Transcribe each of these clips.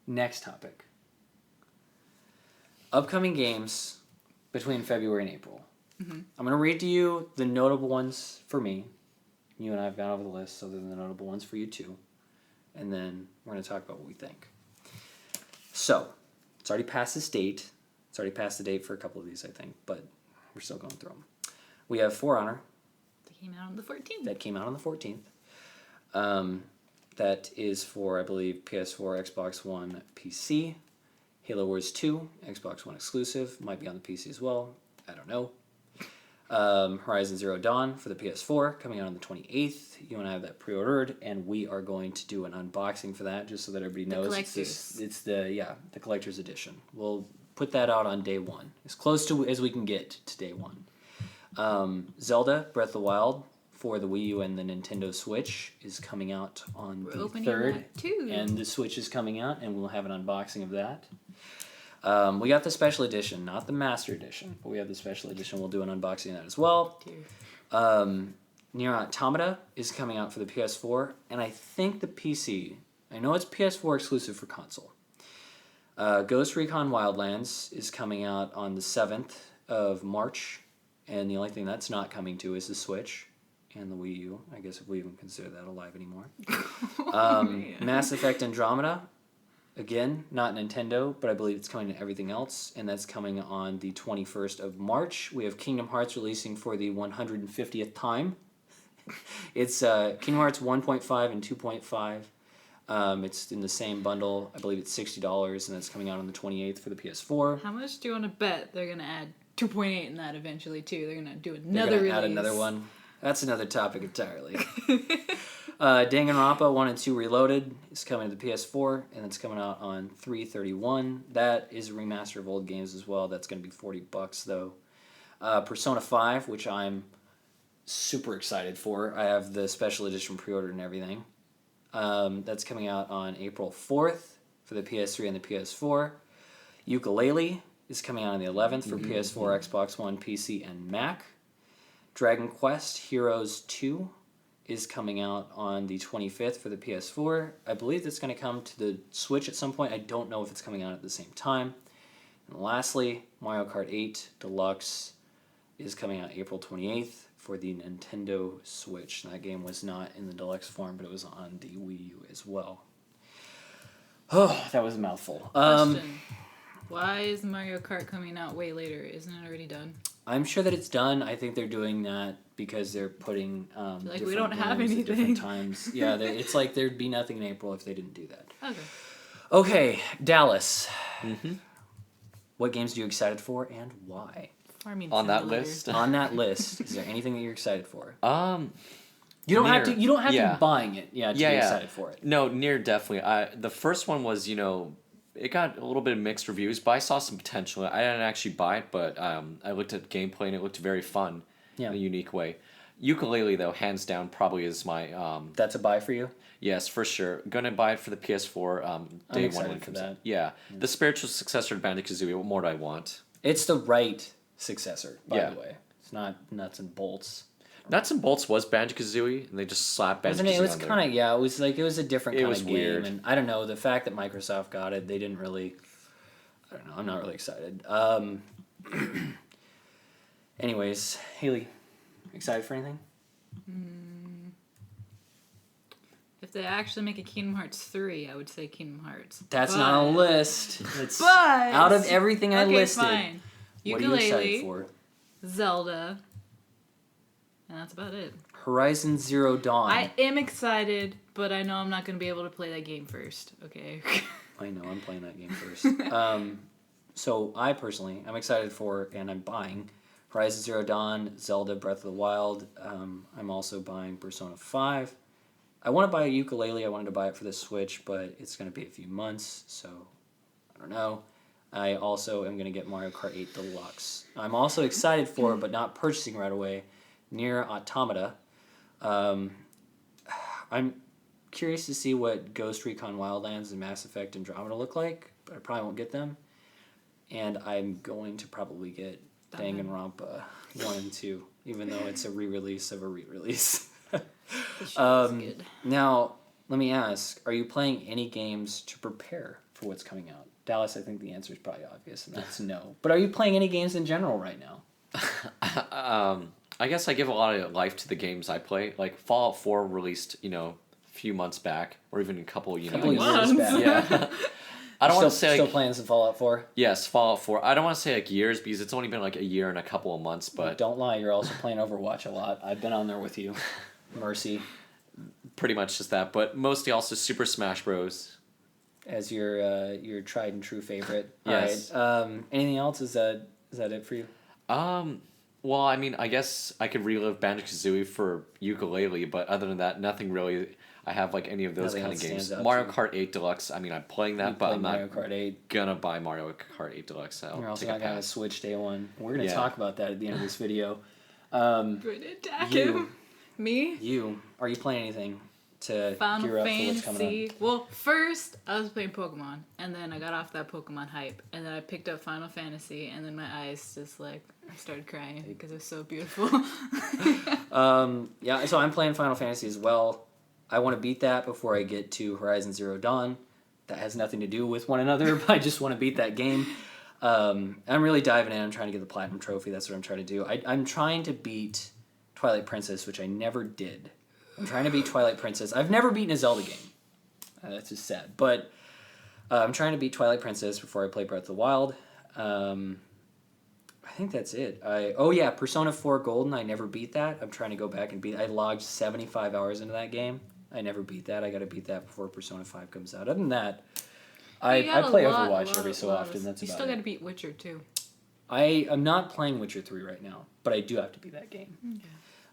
Next topic. Upcoming games between February and April. Mm-hmm. I'm going to read to you the notable ones for me. You and I have gone over the list, so they're the notable ones for you too. And then we're going to talk about what we think. So, it's already past this date. It's already past the date for a couple of these, I think, but we're still going through them. We have For Honor. That came out on the 14th. That is for, I believe, PS4, Xbox One, PC. Halo Wars 2, Xbox One exclusive. Might be on the PC as well. I don't know. Horizon Zero Dawn for the PS4, coming out on the 28th. You and I have that pre-ordered, and we are going to do an unboxing for that, just so that everybody knows. It's the collector's edition. We'll put that out on day one, as close to as we can get to day one. Zelda Breath of the Wild for the Wii U and the Nintendo Switch is coming out on the 3rd, too. And the Switch is coming out, and we'll have an unboxing of that. We got the special edition, not the master edition, but we have the special edition. We'll do an unboxing of that as well. Nier Automata is coming out for the PS4, and I think the PC. I know it's PS4 exclusive for console. Ghost Recon Wildlands is coming out on the 7th of March, and the only thing that's not coming to is the Switch and the Wii U. I guess if we even consider that alive anymore. Mass Effect Andromeda. Again, not Nintendo, but I believe it's coming to everything else, and that's coming on the 21st of March. We have Kingdom Hearts releasing for the 150th time. It's Kingdom Hearts 1.5 and 2.5. It's in the same bundle. I believe it's $60, and that's coming out on the 28th for the PS4. How much do you want to bet they're going to add 2.8 in that eventually, too? They're going to do another release. Add another one. That's another topic entirely. Danganronpa 1 and 2 Reloaded is coming to the PS4, and it's coming out on 3/31. That is a remaster of old games as well. That's going to be $40 though. Persona 5, which I'm super excited for. I have the special edition pre-ordered and everything. That's coming out on April 4th for the PS3 and the PS4. Yooka-Laylee is coming out on the 11th for PS4, Xbox One, PC, and Mac. Dragon Quest Heroes 2 is coming out on the 25th for the PS4. I believe it's going to come to the Switch at some point. I don't know if it's coming out at the same time. And lastly, Mario Kart 8 Deluxe is coming out April 28th for the Nintendo Switch. And that game was not in the deluxe form, but it was on the Wii U as well. Oh, that was a mouthful. Question. Why is Mario Kart coming out way later? Isn't it already done? I'm sure that it's done. I think they're doing that because they're putting like we don't have anything. Different times. Yeah, it's like there'd be nothing in April if they didn't do that. Okay, Dallas. Mm-hmm. What games are you excited for and why? On that list? On that list, is there anything that you're excited for? You don't have to. You don't have to be buying it. To be excited for it. No, Nier definitely. The first one was it got a little bit of mixed reviews, but I saw some potential. I didn't actually buy it, but I looked at gameplay and it looked very fun in a unique way. Yooka-Laylee, though, hands down, probably is my... That's a buy for you? Yes, for sure. Gonna buy it for the PS4 day one when it comes out. Yeah. The spiritual successor to Banjo-Kazooie, what more do I want? It's the right successor, by the way. It's not nuts and bolts. Nuts and Bolts was Banjo-Kazooie, and they just slapped Banjo-Kazooie It was kind of, it was a different kind of game. Weird. And I don't know, the fact that Microsoft got it, they didn't really, I don't know, I'm not really excited. Anyways, Haley, excited for anything? If they actually make a Kingdom Hearts 3, I would say Kingdom Hearts. That's not on a list. It's out of everything I listed. Fine. What are you excited for? Zelda. And that's about it. Horizon Zero Dawn. I am excited, but I know I'm not going to be able to play that game first. Okay. I know, I'm playing that game first. So I personally, I'm excited for, and I'm buying Horizon Zero Dawn, Zelda Breath of the Wild. I'm also buying Persona 5. I want to buy a Yooka-Laylee. I wanted to buy it for the Switch, but it's going to be a few months, so I don't know. I also am going to get Mario Kart 8 Deluxe. I'm also excited for, but not purchasing right away, Nier Automata. I'm curious to see what Ghost Recon Wildlands and Mass Effect Andromeda look like, but I probably won't get them. And I'm going to probably get Danganronpa 1 and 2, even though it's a re-release of a re-release. Good. Now, let me ask, are you playing any games to prepare for what's coming out? Dallas, I think the answer is probably obvious, and that's no. But are you playing any games in general right now? I guess I give a lot of life to the games I play. Like Fallout 4 released, a few months back, or even a couple, Couple years. years back. Yeah. I don't want to say still playing some Fallout 4. Yes, Fallout 4. I don't want to say years because it's only been a year and a couple of months, but Don't lie, you're also playing Overwatch a lot. I've been on there with you. Mercy. pretty much just that. But mostly also Super Smash Bros. As your tried and true favorite. Yes. All right. Anything else? Is that it for you? Well, I mean, I guess I could relive Banjo-Kazooie for ukulele, but other than that, nothing really. I have any of those Nothing kind of else games. stands out Mario to you. Kart 8 Deluxe. I mean, I'm playing that, but I'm Mario not Kart 8. gonna buy Mario Kart 8 Deluxe. You're also not gonna have a Switch day one. We're gonna Yeah. talk about that at the end of this video. Good attack You. him. Me? Are you playing anything to Final gear up for what's coming Fantasy. Well, first I was playing Pokemon, and then I got off that Pokemon hype, and then I picked up Final Fantasy, and then my eyes just I started crying because it was so beautiful. up? Yeah, so I'm playing Final Fantasy as well. I want to beat that before I get to Horizon Zero Dawn. That has nothing to do with one another, but I just want to beat that game. I'm really diving in. I'm trying to get the Platinum Trophy. That's what I'm trying to do. I'm trying to beat Twilight Princess, which I never did. I'm trying to beat Twilight Princess. I've never beaten a Zelda game. That's just sad. But I'm trying to beat Twilight Princess before I play Breath of the Wild. I think that's it. Persona 4 Golden. I never beat that. I'm trying to go back and beat it. I logged 75 hours into that game. I never beat that. I got to beat that before Persona 5 comes out. Other than that, I play Overwatch every so often. That's you about still got to it. beat Witcher too. I am not playing Witcher 3 right now, but I do have to beat that game. Okay.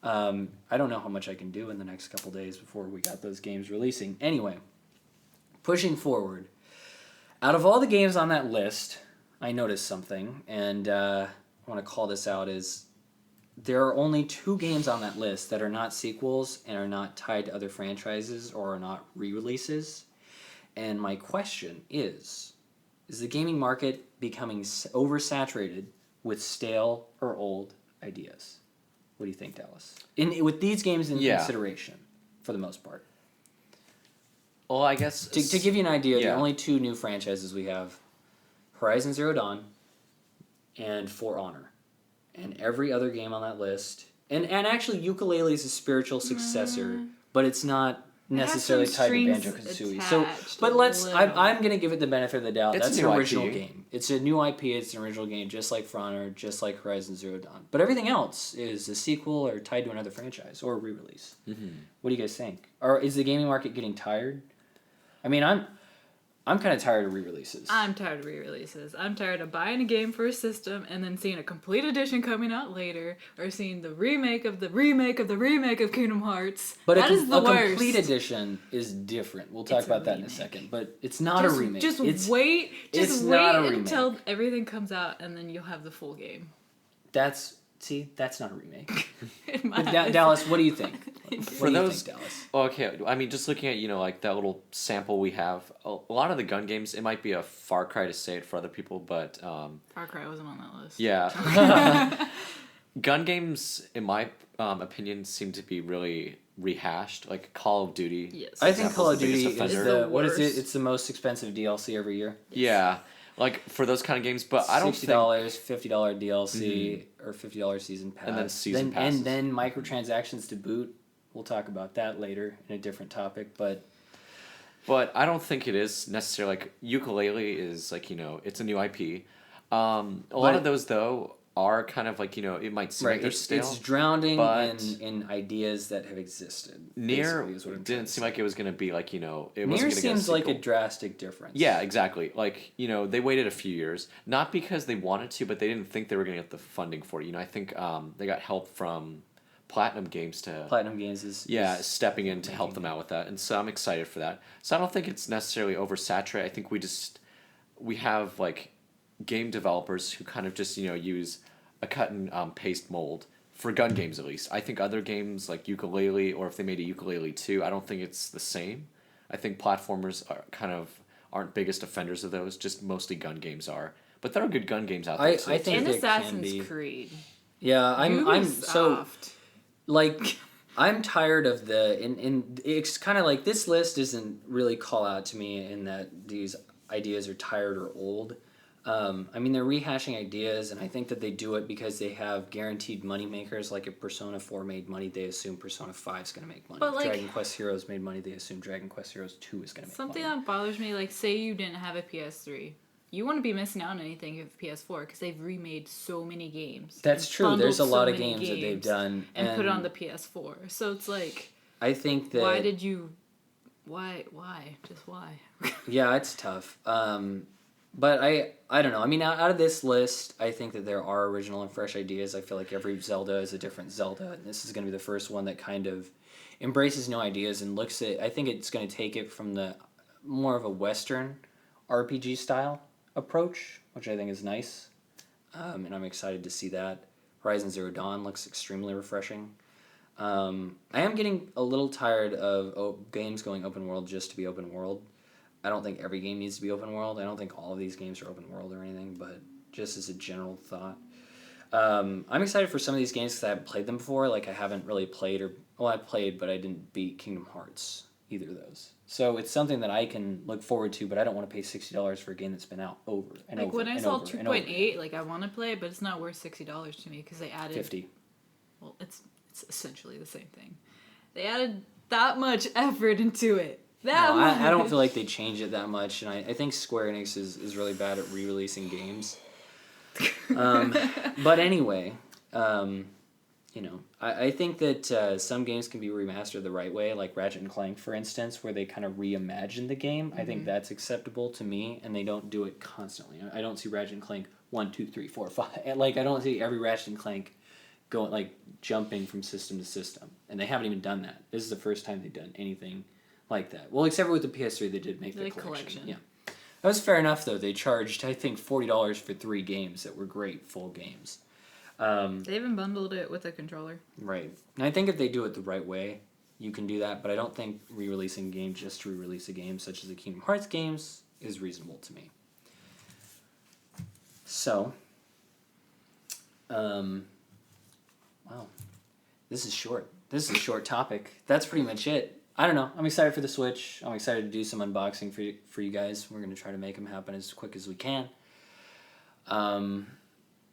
I don't know how much I can do in the next couple days before we got those games releasing. Anyway, pushing forward. Out of all the games on that list, I noticed something, and I want to call this out, is there are only 2 games on that list that are not sequels and are not tied to other franchises or are not re-releases. And my question is the gaming market becoming oversaturated with stale or old ideas? What do you think, Dallas? With these games in consideration, for the most part. Well, I guess To give you an idea, the only 2 new franchises we have, Horizon Zero Dawn and For Honor. And every other game on that list, and actually Yooka-Laylee is a spiritual successor, but it's not necessarily some tied to strings Banjo-Kazooie. So, attached but a I'm going to give it the benefit of the doubt. It's That's a an new original IP. game. It's a new IP, it's an original game, just like For Honor, just like Horizon Zero Dawn. But everything else is a sequel or tied to another franchise or a re-release. Mm-hmm. What do you guys think? Or is the gaming market getting tired? I mean, I'm kind of tired of re-releases. I'm tired of re-releases. I'm tired of buying a game for a system and then seeing a complete edition coming out later, or seeing the remake of the remake of the remake of Kingdom Hearts. But that is the worst. A complete edition is different. We'll talk It's a about that in a remake. second. But it's not a remake. Just it's wait. it's Just not a wait remake. until everything comes out, and then you'll have the full game. that's not a remake. In my But eyes. Dallas, what do you think? For What do you those- think, Dallas? Okay, I mean, just looking at that little sample we have, a lot of the gun games, it might be a far cry to say it for other people, but Far Cry wasn't on that list. yeah, gun games, in my opinion, seem to be really rehashed. Like Call of Duty. Yes. I think Example's Call of the biggest Duty is offender. the what is it? worst. It's the most expensive DLC every year. Yeah, like for those kind of games, but I don't think. $60, $50 DLC or $50 season pass, And then season passes. and then microtransactions to boot. We'll talk about that later in a different topic, but But I don't think it is necessarily like Ukulele is it's a new IP. A lot of those though are kind of it might seem like they're stale. It's drowning but in ideas that have existed. Near basically, is what I'm trying didn't to seem say. like it was going to be it wasn't Nier going to get a seems like a sequel. drastic difference. Yeah, exactly. They waited a few years, not because they wanted to, but they didn't think they were going to get the funding for it. I think they got help from Platinum Games to Platinum Games is stepping in to help them out with that, and so I'm excited for that. So I don't think it's necessarily oversaturated. I think we have game developers who kind of just use a cut and paste mold for gun games at least. I think other games like Ukulele, or if they made a Ukulele 2, I don't think it's the same. I think platformers aren't biggest offenders of those. Just mostly gun games are, but there are good gun games out there. I too. think And it can Assassin's be. Creed. Yeah, I'm so Ubisoft. I'm tired of and it's kind of like this list isn't really call out to me in that these ideas are tired or old. I mean, they're rehashing ideas, and I think that they do it because they have guaranteed money makers. Like if Persona 4 made money, they assume Persona 5 is going to make money. But if like, Dragon Quest Heroes made money, they assume Dragon Quest Heroes 2 is going to make something money. that bothers me, like say you didn't have a PS3. You wouldn't be missing out on anything if PS4 because they've remade so many games. That's true. There's a lot of games that they've done. And put it on the PS4. So it's like... I think that... Why did you... Why? Just why? Yeah, it's tough. But I don't know. I mean, out of this list, I think that there are original and fresh ideas. I feel like every Zelda is a different Zelda, and this is going to be the first one that kind of embraces new ideas and looks at... I think it's going to take it from the more of a Western RPG style approach, which I think is nice. And I'm excited to see that. Horizon Zero Dawn looks extremely refreshing. I am getting a little tired of games going open world just to be open world. I don't think every game needs to be open world. I don't think all of these games are open world or anything, but just as a general thought. I'm excited for some of these games because I haven't played them before. Like I haven't really played I played, but I didn't beat Kingdom Hearts, either of those. So it's something that I can look forward to, but I don't want to pay $60 for a game that's been out over and like over. When I and saw over 2.8, like I want to play it, but it's not worth $60 to me because they added 50. Well, it's essentially the same thing. They added that much effort into it. I don't feel like they changed it that much, and I think Square Enix is really bad at re-releasing games. But anyway, you know, I think that some games can be remastered the right way, like Ratchet and Clank, for instance, where they kind of reimagine the game. I think that's acceptable to me, and they don't do it constantly. I don't see Ratchet and Clank 1, 2, 3, 4, 5. Like I don't see every Ratchet and Clank going like jumping from system to system, and they haven't even done that. This is the first time they've done anything like that. Well, except for with the PS3, they did make the collection. Yeah, that was fair enough though. They charged I think $40 for 3 games that were great full games. They even bundled it with a controller. Right, and I think if they do it the right way, you can do that. But I don't think re-releasing a game just to re-release a game, such as the Kingdom Hearts games, is reasonable to me. So, wow, this is short. This is a short topic. That's pretty much it. I don't know. I'm excited for the Switch. I'm excited to do some unboxing for you guys. We're going to try to make them happen as quick as we can.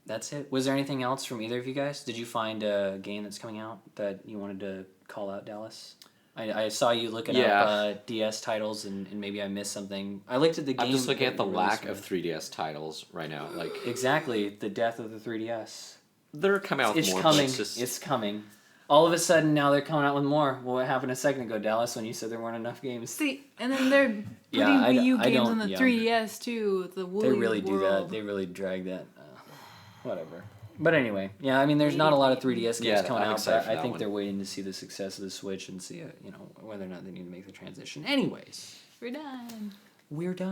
That's it. Was there anything else from either of you guys? Did you find a game that's coming out that you wanted to call out, Dallas? I saw you looking up DS titles, and maybe I missed something. I looked at the game. I'm just looking at the lack of 3DS titles right now. Like exactly, the death of the 3DS. They're coming out with more. Coming. It's coming. All of a sudden, now they're coming out with more. Well, what happened a second ago, Dallas, when you said there weren't enough games? See, and then they're putting Wii U games on the 3DS, too. The Woolly They really do that. They really drag that. Whatever. But anyway, yeah, I mean, there's not a lot of 3DS games coming out, but I think they're waiting to see the success of the Switch and see, whether or not they need to make the transition. Anyways. We're done. We're done.